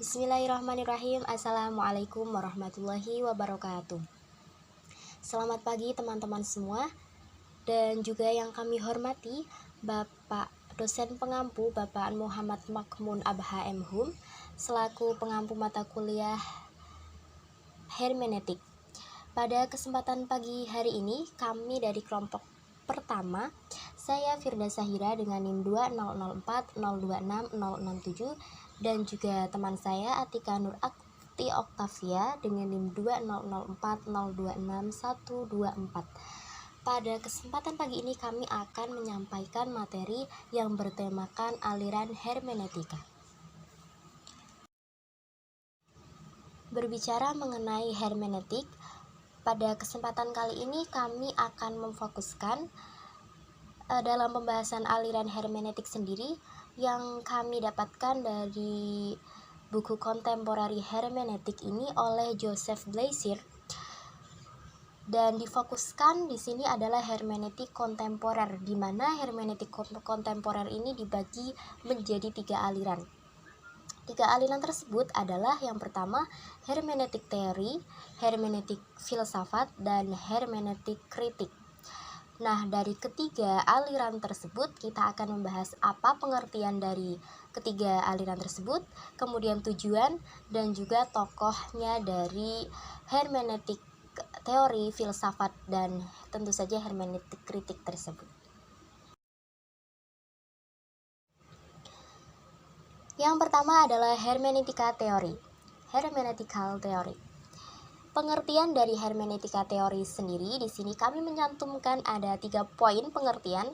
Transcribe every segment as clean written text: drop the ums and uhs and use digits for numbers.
Bismillahirrahmanirrahim. Assalamualaikum warahmatullahi wabarakatuh. Selamat pagi teman-teman semua, dan juga yang kami hormati Bapak dosen pengampu Bapak Muhammad Makmun Abha M.Hum selaku pengampu mata kuliah hermeneutik. Pada kesempatan pagi hari ini kami dari kelompok pertama, saya Firda Sahira dengan NIM 20040260067 dan juga teman saya Atika Nur Akti Oktavia dengan NIM 20040261124. Pada kesempatan pagi ini kami akan menyampaikan materi yang bertemakan aliran hermeneutika. Berbicara mengenai hermeneutik, pada kesempatan kali ini kami akan memfokuskan dalam pembahasan aliran hermeneutik sendiri yang kami dapatkan dari buku Contemporary Hermeneutic ini oleh Joseph Blassier, dan difokuskan di sini adalah hermeneutik kontemporer, di mana hermeneutik kontemporer ini dibagi menjadi 3 aliran. 3 aliran tersebut adalah yang pertama hermeneutik teori, hermeneutik filsafat, dan hermeneutik kritik. Nah, dari ketiga aliran tersebut kita akan membahas apa pengertian dari ketiga aliran tersebut, kemudian tujuan dan juga tokohnya dari hermeneutik teori, filsafat, dan tentu saja hermeneutik kritik tersebut. Yang pertama adalah hermeneutika teori, hermeneutical theory. Pengertian dari hermeneutika teori sendiri, di sini kami menyantumkan ada 3 poin pengertian.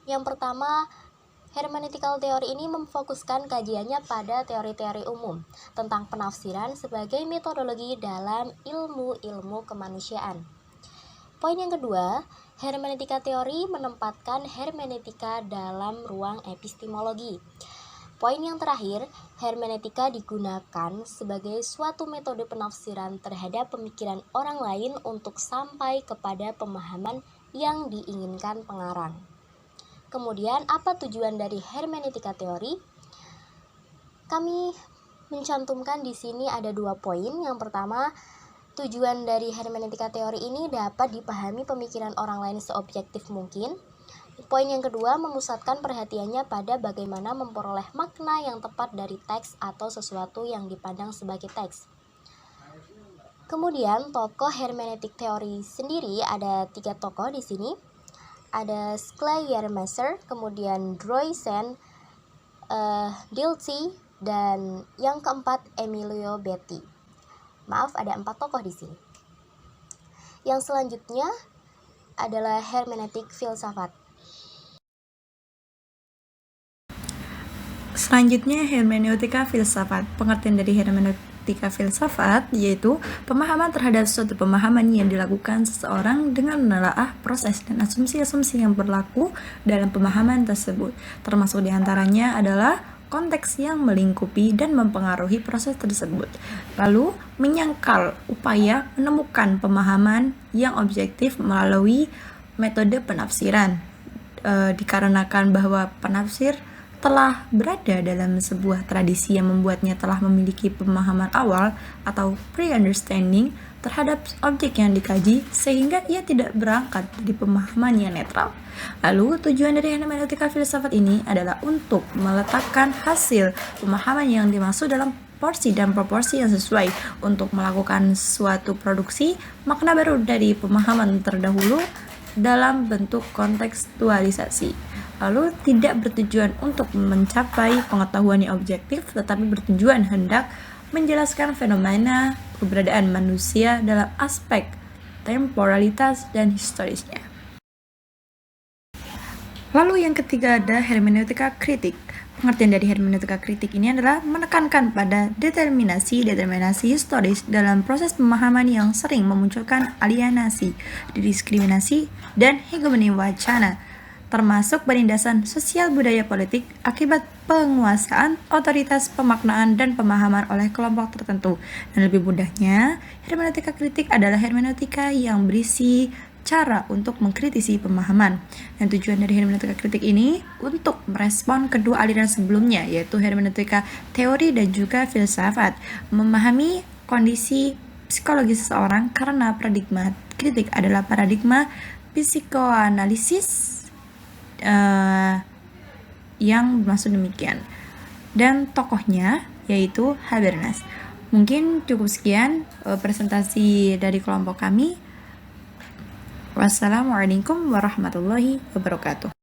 Yang pertama, hermeneutical theory ini memfokuskan kajiannya pada teori-teori umum tentang penafsiran sebagai metodologi dalam ilmu-ilmu kemanusiaan. Poin yang kedua, hermeneutika teori menempatkan hermeneutika dalam ruang epistemologi. Poin yang terakhir, hermeneutika digunakan sebagai suatu metode penafsiran terhadap pemikiran orang lain untuk sampai kepada pemahaman yang diinginkan pengarang. Kemudian, apa tujuan dari hermeneutika teori? Kami mencantumkan di sini ada 2 poin. Yang pertama, tujuan dari hermeneutika teori ini dapat dipahami pemikiran orang lain seobjektif mungkin. Poin yang kedua, memusatkan perhatiannya pada bagaimana memperoleh makna yang tepat dari teks atau sesuatu yang dipandang sebagai teks. Kemudian, tokoh hermeneutik teori sendiri ada 3 tokoh di sini. Ada Schleiermacher, kemudian Droysen, Dilthey, dan yang keempat Emilio Betti. Maaf, ada 4 tokoh di sini. Yang selanjutnya adalah hermeneutik filsafat. Selanjutnya, hermeneutika filsafat. Pengertian dari hermeneutika filsafat yaitu pemahaman terhadap suatu pemahaman yang dilakukan seseorang dengan menelaah proses dan asumsi-asumsi yang berlaku dalam pemahaman tersebut. Termasuk diantaranya adalah konteks yang melingkupi dan mempengaruhi proses tersebut. Lalu, menyangkal upaya menemukan pemahaman yang objektif melalui metode penafsiran. Dikarenakan bahwa penafsir telah berada dalam sebuah tradisi yang membuatnya telah memiliki pemahaman awal atau pre-understanding terhadap objek yang dikaji, sehingga ia tidak berangkat dari pemahaman yang netral. Lalu, tujuan dari hermeneutika filsafat ini adalah untuk meletakkan hasil pemahaman yang dimaksud dalam porsi dan proporsi yang sesuai untuk melakukan suatu produksi makna baru dari pemahaman terdahulu dalam bentuk kontekstualisasi. Lalu, tidak bertujuan untuk mencapai pengetahuan yang objektif, tetapi bertujuan hendak menjelaskan fenomena keberadaan manusia dalam aspek temporalitas dan historisnya. Lalu yang ketiga ada hermeneutika kritik. Pengertian dari hermeneutika kritik ini adalah menekankan pada determinasi historis dalam proses pemahaman yang sering memunculkan alienasi, diskriminasi, dan hegemoni wacana, termasuk penindasan sosial budaya politik akibat penguasaan, otoritas, pemaknaan, dan pemahaman oleh kelompok tertentu. Dan lebih mudahnya, hermeneutika kritik adalah hermeneutika yang berisi cara untuk mengkritisi pemahaman. Dan tujuan dari hermeneutika kritik ini untuk merespon kedua aliran sebelumnya, yaitu hermeneutika teori dan juga filsafat, memahami kondisi psikologi seseorang karena paradigma kritik adalah paradigma psikoanalisis yang bermaksud demikian. Dan tokohnya yaitu Habermas. Mungkin cukup sekian presentasi dari kelompok kami. Wassalamualaikum warahmatullahi wabarakatuh.